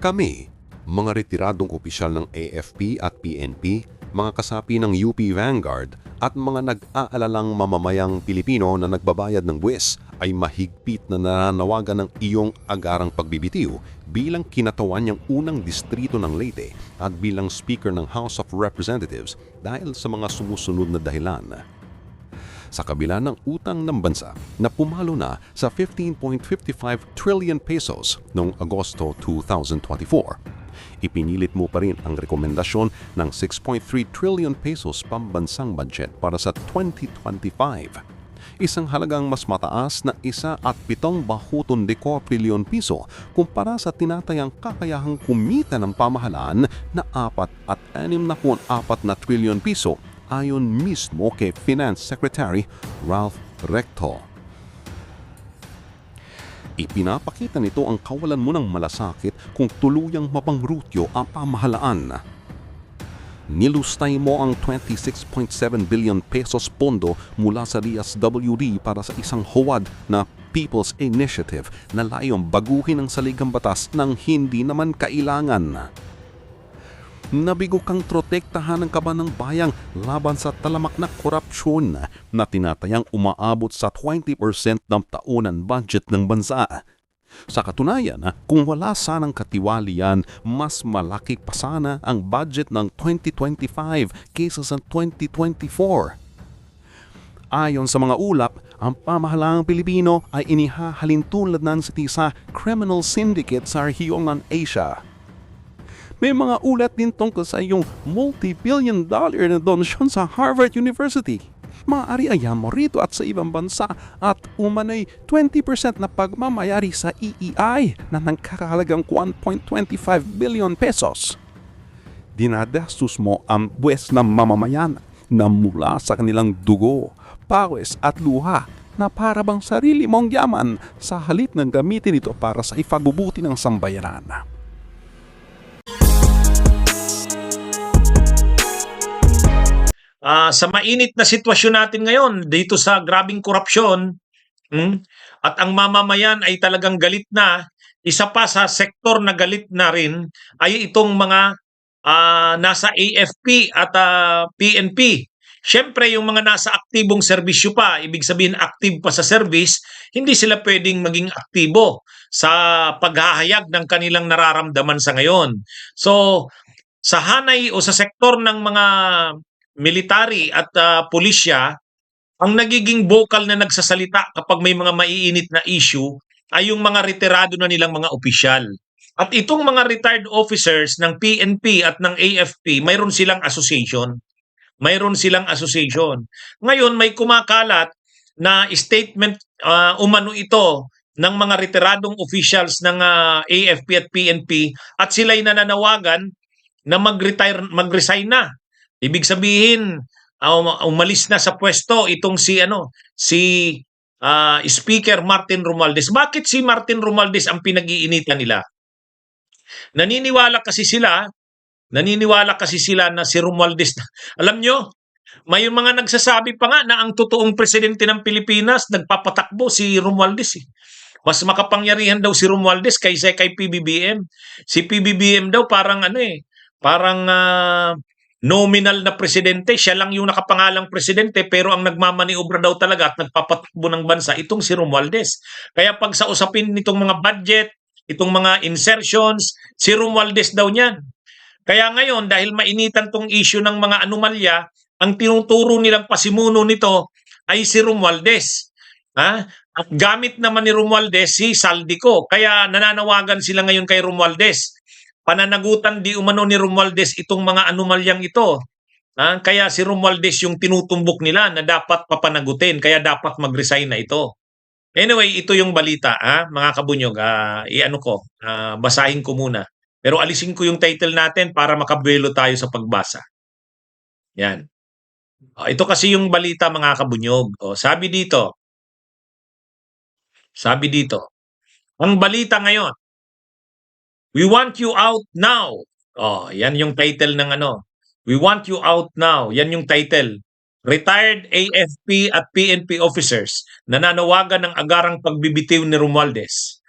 Kami, mga retiradong opisyal ng AFP at PNP, mga kasapi ng UP Vanguard at mga nag-aalalang mamamayang Pilipino na nagbabayad ng buwis ay mahigpit na nananawagan ng iyong agarang pagbibitiw bilang kinatawan niyang unang distrito ng Leyte at bilang Speaker ng House of Representatives dahil sa mga sumusunod na dahilan. Sa kabila ng utang ng bansa na pumalo na sa 15.55 trillion pesos noong Agosto 2024, ipinilit mo pa rin ang rekomendasyon ng 6.3 trillion pesos pambansang budget para sa 2025. Isang halagang mas mataas na 1.7 trilyon piso kumpara sa tinatayang kakayahang kumita ng pamahalaan na 4.64 na trilyon piso ayon mismo kay Finance Secretary Ralph Recto. Ipinapakita nito ang kawalan mo ng malasakit kung tuluyang mapangrutyo ang pamahalaan. Nilustay mo ang 26.7 billion pesos pondo mula sa DSWD para sa isang huwad na People's Initiative na layong baguhin ang saligang batas ng hindi naman kailangan. Nabigo kang protektahan ng kaban ng bayang laban sa talamak na korupsyon na tinatayang umaabot sa 20% ng taonan budget ng bansa. Sa katunayan, kung wala sanang katiwalian, mas malaki pa sana ang budget ng 2025 kaysa sa 2024. Ayon sa mga ulap, ang pamahalaang Pilipino ay inihahalin tulad ng sa criminal syndicate sa rehiyon ng Asia. May mga ulat din tungkol sa iyong multi-billion dollar na donasyon sa Harvard University. Maaari ayan mo rito at sa ibang bansa at umano'y 20% na pagmamayari sa EEI na nagkakahalagang 1.25 billion pesos. Dinadastos mo ang buwes ng mamamayan na mula sa kanilang dugo, pawis at luha na para bang sarili mong yaman sa halip ng gamitin ito para sa ipabubuti ng sambayanan. Sa mainit na sitwasyon natin ngayon dito sa grabing korupsyon, at ang mamamayan ay talagang galit na, isa pa sa sektor na galit na rin ay itong mga nasa AFP at PNP. Siyempre, yung mga nasa aktibong serbisyo pa, ibig sabihin active pa sa service, hindi sila pwedeng maging aktibo sa paghahayag ng kanilang nararamdaman sa ngayon. So, sa hanay o sa sektor ng mga military at pulisya, ang nagiging vocal na nagsasalita kapag may mga maiinit na issue ay yung mga retirado na nilang mga opisyal. At itong mga retired officers ng PNP at ng AFP, mayroon silang association. Mayroon silang association. Ngayon, may kumakalat na statement umano ito ng mga retiradong officials ng AFP at PNP at sila'y nananawagan na mag-resign na. Ibig sabihin, umalis na sa pwesto itong si Speaker Martin Romualdez. Bakit si Martin Romualdez ang pinag-iinitan nila? Naniniwala kasi sila na si Romualdez na. Alam nyo, may mga nagsasabi pa nga na ang totoong presidente ng Pilipinas nagpapatakbo si Romualdez. Mas makapangyarihan daw si Romualdez kaysa kay PBBM. Si PBBM daw parang nominal na presidente, siya lang yung nakapangalang presidente pero ang nagmamaniobra daw talaga at nagpapatakbo ng bansa itong si Romualdez. Kaya pag sa usapin nitong mga budget, itong mga insertions, si Romualdez daw niyan. Kaya ngayon dahil mainitan tong issue ng mga anomalya, ang tinuturo nilang pasimuno nito ay si Romualdez. At gamit naman ni Romualdez si Saldico. Kaya nananawagan sila ngayon kay Romualdez. Pananagutan di umano ni Romualdez itong mga anomalyang ito. Kaya si Romualdez yung tinutumbok nila na dapat papanagutin, kaya dapat mag-resign na ito. Anyway, ito yung balita, mga kabunyog. Basahin ko muna. Pero alisin ko yung title natin para makabuelo tayo sa pagbasa. Yan. Ito kasi yung balita, mga kabunyog. Sabi dito, ang balita ngayon, we want you out now. Yan yung title ng We want you out now. Yan yung title. Retired AFP at PNP officers nananawagan ng agarang pagbibitiw ni Romualdez.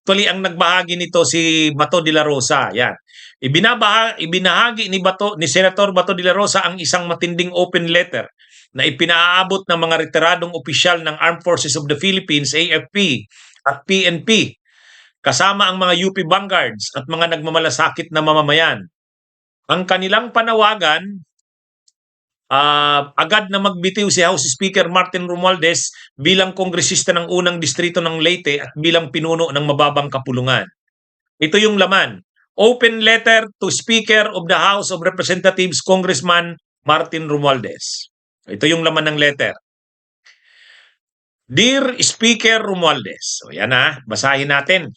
Actually, ang nagbahagi nito si Bato de la Rosa. Yan. Ibinahagi ni Senator Bato de la Rosa ang isang matinding open letter na ipinaabot ng mga retiradong opisyal ng Armed Forces of the Philippines, AFP at PNP, kasama ang mga UP Vanguards at mga nagmamalasakit na mamamayan. Ang kanilang panawagan, agad na magbitiw si House Speaker Martin Romualdez bilang kongresista ng unang distrito ng Leyte at bilang pinuno ng mababang kapulungan. Ito yung laman. Open letter to Speaker of the House of Representatives, Congressman Martin Romualdez. Ito yung laman ng letter. Dear Speaker Romualdez. So yan basahin natin.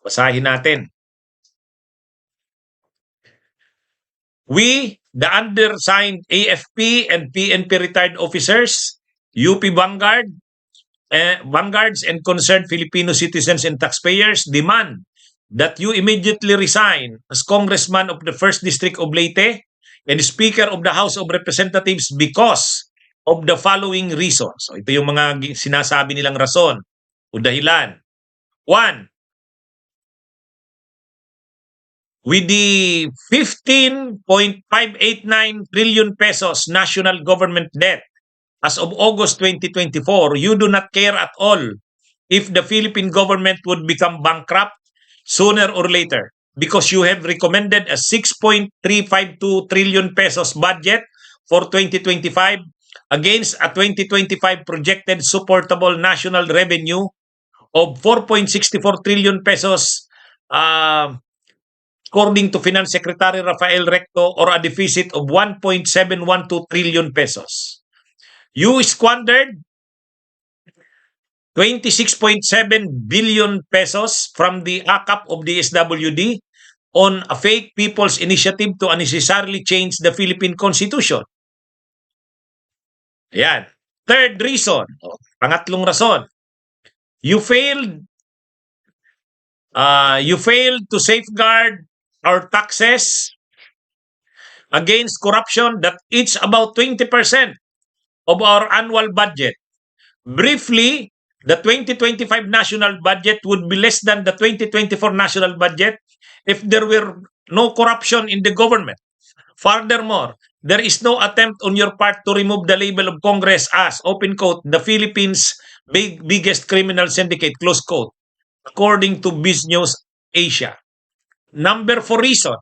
Basahin natin. We, the undersigned AFP and PNP retired officers, UP Vanguards and concerned Filipino citizens and taxpayers demand that you immediately resign as Congressman of the 1st District of Leyte and Speaker of the House of Representatives because of the following reasons. So ito yung mga sinasabi nilang rason o dahilan. 1. With the 15.589 trillion pesos national government debt as of August 2024, you do not care at all if the Philippine government would become bankrupt sooner or later because you have recommended a 6.352 trillion pesos budget for 2025 against a 2025 projected supportable national revenue of 4.64 trillion pesos according to Finance Secretary Rafael Recto, or a deficit of 1.712 trillion pesos. You squandered 26.7 billion pesos from the AKAP of the SWD on a fake people's initiative to unnecessarily change the Philippine Constitution. Ayan. Third reason, pangatlong rason, you failed to safeguard our taxes against corruption that eats about 20% of our annual budget. Briefly, the 2025 national budget would be less than the 2024 national budget if there were no corruption in the government. Furthermore, there is no attempt on your part to remove the label of Congress as, open quote, the Philippines' biggest criminal syndicate, close quote, according to BizNews Asia. Number 4 reason,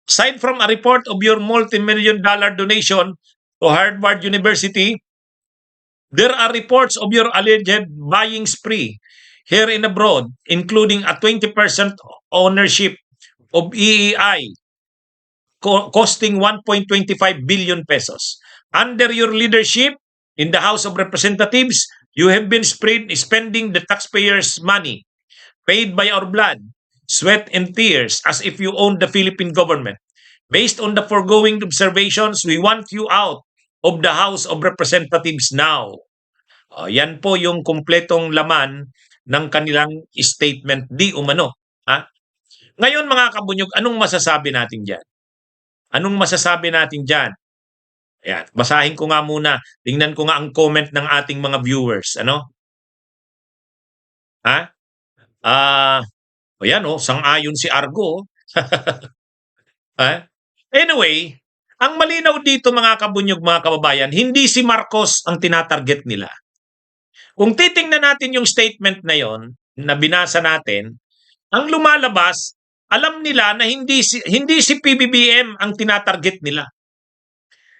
aside from a report of your multi-million-dollar donation to Harvard University, there are reports of your alleged buying spree here and abroad, including a 20% ownership of EEI costing 1.25 billion pesos. Under your leadership in the House of Representatives, you have been spending the taxpayers' money paid by our blood, sweat, and tears as if you own the Philippine government. Based on the foregoing observations, we want you out of the House of Representatives now. Yan po yung kumpletong laman ng kanilang statement di umano. Ngayon mga kabunyog, anong masasabi natin dyan? Anong masasabi natin dyan? Ayan, basahin ko nga muna. Tingnan ko nga ang comment ng ating mga viewers. Ayan sang-ayon si Argo. Anyway, ang malinaw dito mga kabunyog, mga kababayan, hindi si Marcos ang tinatarget nila. Kung titingnan natin yung statement na yon na binasa natin, ang lumalabas, alam nila na hindi si PBBM ang tinatarget nila.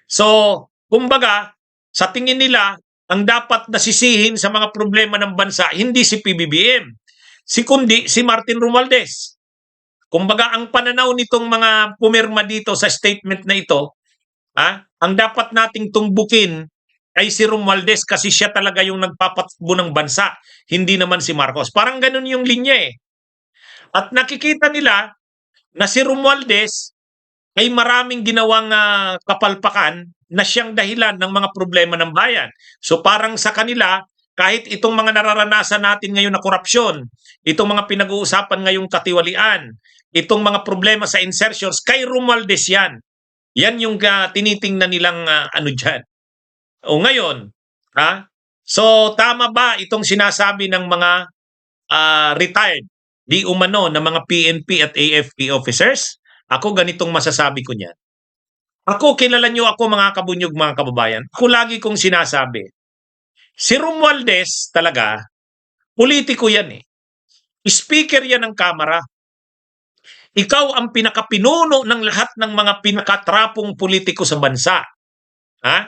So, kumbaga, sa tingin nila, ang dapat nasisihin sa mga problema ng bansa, hindi si PBBM, kundi si Martin Romualdez. Kumbaga, ang pananaw nitong mga pumirma dito sa statement na ito, ang dapat nating tumbukin ay si Romualdez kasi siya talaga yung nagpapatakbo ng bansa, hindi naman si Marcos. Parang ganun yung linya eh. At nakikita nila na si Romualdez ay maraming ginawang kapalpakan na siyang dahilan ng mga problema ng bayan. So parang sa kanila, kahit itong mga nararanasan natin ngayon na korupsyon, itong mga pinag-uusapan ngayong katiwalian, itong mga problema sa insertions, kay Romualdez yan. Yan yung tinitingnan nilang dyan. O ngayon, so tama ba itong sinasabi ng mga retired di umano ng mga PNP at AFP officers? Ako ganitong masasabi ko niyan. Ako, kilala niyo ako mga kabunyog, mga kababayan. Ako lagi kong sinasabi, si Romualdez talaga, politiko yan eh. Speaker yan ng Kamara. Ikaw ang pinakapinuno ng lahat ng mga pinakatrapong politiko sa bansa. Ha?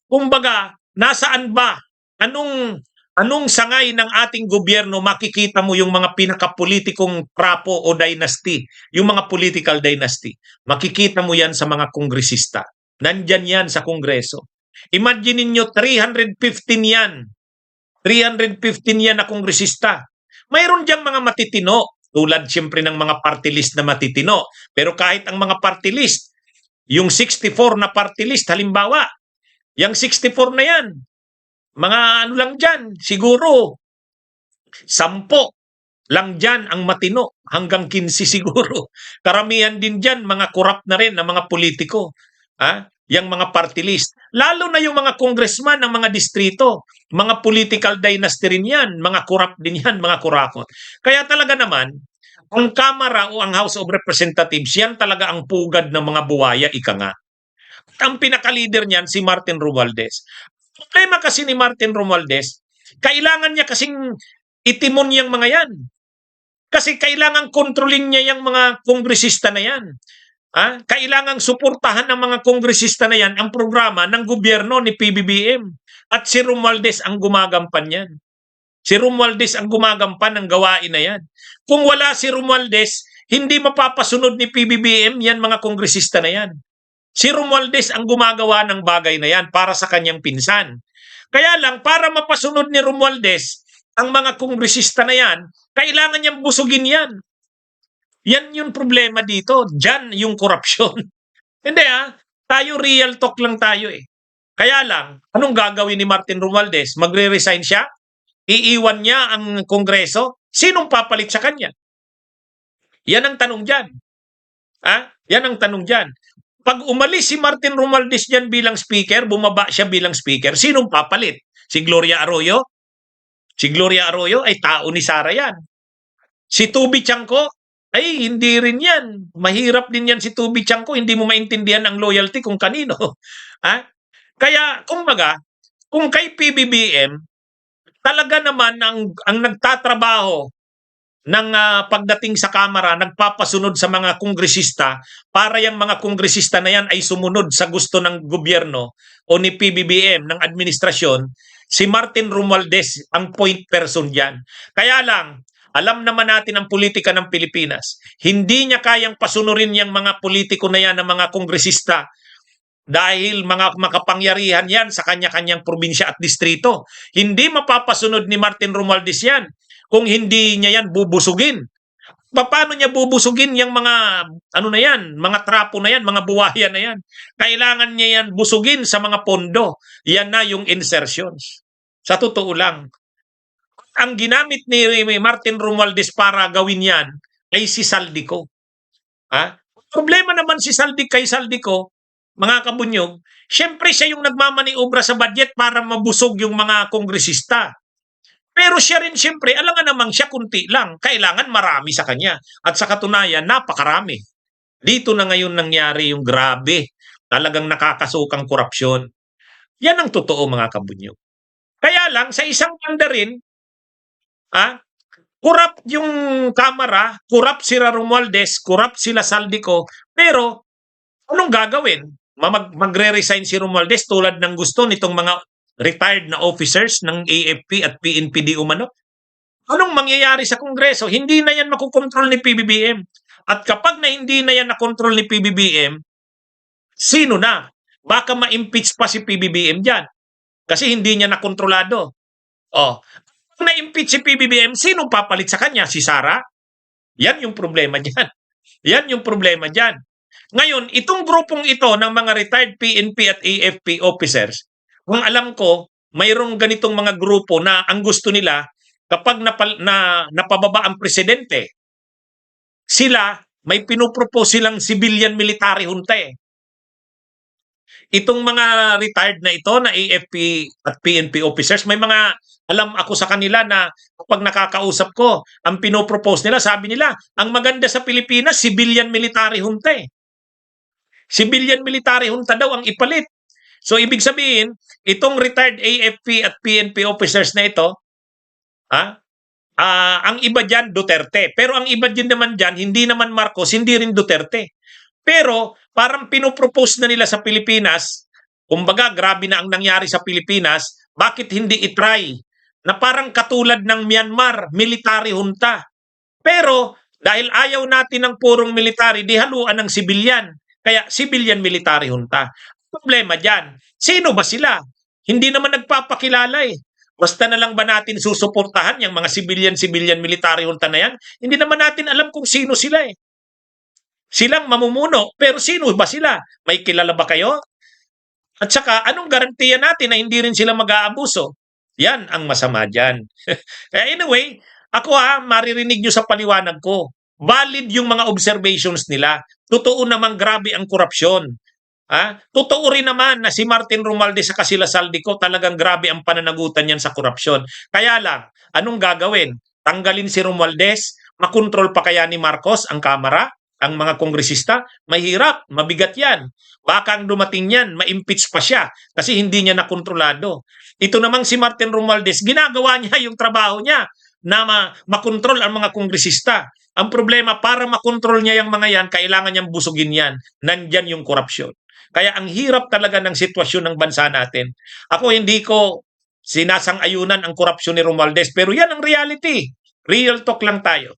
Kumbaga, nasaan ba? Anong sangay ng ating gobyerno makikita mo yung mga pinakapolitikong trapo o dynasty, yung mga political dynasty. Makikita mo yan sa mga kongresista. Nandyan yan sa kongreso. Imagine niyo 315 yan. 315 yan na kongresista. Mayroon diyang mga matitino, tulad siyempre ng mga party list na matitino. Pero kahit ang mga party list, yung 64 na party list, halimbawa, yung 64 na yan, mga ano lang dyan, siguro, 10 lang dyan ang matino, hanggang 15 siguro. Karamihan din dyan, mga corrupt na rin, na mga politiko. Yang mga party list. Lalo na yung mga congressman ng mga distrito, mga political dynasty rin yan, mga corrupt din yan, mga kurakot. Kaya talaga naman, ang Kamara o ang House of Representatives, yan talaga ang pugad ng mga buwaya, ika nga. Ang pinaka-leader niyan, si Martin Romualdez. Problema kasi ni Martin Romualdez, kailangan niya kasing itimon yung mga yan. Kasi kailangan kontrolin niya yung mga kongresista na yan. Kailangang suportahan ng mga kongresista na yan ang programa ng gobyerno ni PBBM. At si Romualdez ang gumagampan yan. Si Romualdez ang gumagampan ng gawain na yan. Kung wala si Romualdez, hindi mapapasunod ni PBBM yan mga kongresista na yan. Si Romualdez ang gumagawa ng bagay na yan para sa kanyang pinsan. Kaya lang, para mapasunod ni Romualdez ang mga kongresista na yan, kailangan niyang busugin yan. Yan yung problema dito. Diyan yung korupsyon. Hindi tayo real talk lang tayo eh. Kaya lang, anong gagawin ni Martin Romualdez? Magre-resign siya? Iiwan niya ang kongreso? Sinong papalit sa kanya? Yan ang tanong dyan. Yan ang tanong dyan. Pag umalis si Martin Romualdez dyan bilang speaker, bumaba siya bilang speaker, sinong papalit? Si Gloria Arroyo? Si Gloria Arroyo ay tao ni Sara yan. Si Tubi Tiangco? Ay, hindi rin yan. Mahirap din yan si Tubi Tiangco. Hindi mo maintindihan ang loyalty kung kanino. Kaya, kumbaga, kung kay PBBM, talaga naman ang nagtatrabaho ng pagdating sa Kamara, nagpapasunod sa mga kongresista para yung mga kongresista na yan ay sumunod sa gusto ng gobyerno o ni PBBM, ng administrasyon, si Martin Romualdez ang point person dyan. Kaya lang, alam naman natin ang politika ng Pilipinas. Hindi niya kayang pasunurin yung mga politiko na yan, ng mga kongresista, dahil mga makapangyarihan yan sa kanya-kanyang probinsya at distrito. Hindi mapapasunod ni Martin Romualdez yan kung hindi niya yan bubusugin. Paano niya bubusugin yung mga mga trapo na yan, mga buwaya na yan? Kailangan niya yan busugin sa mga pondo. Yan na yung insertions. Sa totoo lang, ang ginamit ni Martin Romualdez para gawin yan ay si Saldico. Problema naman si kay Saldico, mga kabunyog, syempre siya yung nagmamaniobra sa budget para mabusog yung mga kongresista. Pero siya rin siyempre, alam nga namang siya kunti lang. Kailangan marami sa kanya. At sa katunayan, napakarami. Dito na ngayon nangyari yung grabe. Talagang nakakasukang korupsyon. Yan ang totoo mga kabunyog. Kaya lang, sa isang banda rin, corrupt yung Kamara, corrupt sila Romualdez, corrupt sila Saldico, pero anong gagawin? Magre-resign si Romualdez tulad ng gusto nitong mga retired na officers ng AFP at PNP di umano? Anong mangyayari sa Kongreso? Hindi na yan makukontrol ni PBBM. At kapag na hindi na yan nakontrol ni PBBM, sino na? Baka ma-impeach pa si PBBM dyan. Kasi hindi niya nakontrolado. Kung na-impeach si PBBM, sino papalit sa kanya? Si Sara? Yan yung problema dyan. Yan yung problema dyan. Ngayon, itong grupong ito ng mga retired PNP at AFP officers, kung alam ko, mayroong ganitong mga grupo na ang gusto nila, kapag napababa ang presidente, sila, may pinupropose silang civilian military junta eh. Itong mga retired na ito na AFP at PNP officers, may mga alam ako sa kanila na kapag nakakausap ko, ang pinopropose nila, sabi nila, ang maganda sa Pilipinas, civilian military junta eh. Civilian military junta daw ang ipalit. So ibig sabihin, itong retired AFP at PNP officers na ito, ang iba dyan, Duterte. Pero ang iba din naman dyan, hindi naman Marcos, hindi rin Duterte. Pero parang pinopropose na nila sa Pilipinas, kumbaga grabe na ang nangyari sa Pilipinas, bakit hindi itry na parang katulad ng Myanmar, military junta. Pero dahil ayaw natin ng purong military, di haluan ng civilian. Kaya civilian military junta. Problema dyan, sino ba sila? Hindi naman nagpapakilala eh. Basta na lang ba natin susuportahan yung mga civilian military junta na yan? Hindi naman natin alam kung sino sila eh. Silang mamumuno, pero sino ba sila? May kilala ba kayo? At saka, anong garantiya natin na hindi rin sila mag-aabuso? Yan ang masama dyan. Kaya anyway, ako maririnig nyo sa paliwanag ko. Valid yung mga observations nila. Totoo namang grabe ang korupsyon. Totoo rin naman na si Martin Romualdez sa sila Saldico talagang grabe ang pananagutan niyan sa korupsyon. Kaya lang, anong gagawin? Tanggalin si Romualdez? Makontrol pa kaya ni Marcos ang Kamara? Ang mga kongresista? Mahirap, mabigat yan. Baka ang dumating yan, ma-impeach pa siya kasi hindi niya nakontrolado. Ito namang si Martin Romualdez, ginagawa niya yung trabaho niya na makontrol ang mga kongresista. Ang problema, para makontrol niya yung mga yan, kailangan niyang busugin yan. Nandyan yung korupsyon. Kaya ang hirap talaga ng sitwasyon ng bansa natin. Ako hindi ko sinasang-ayunan ang korupsyon ni Romualdez, pero yan ang reality. Real talk lang tayo.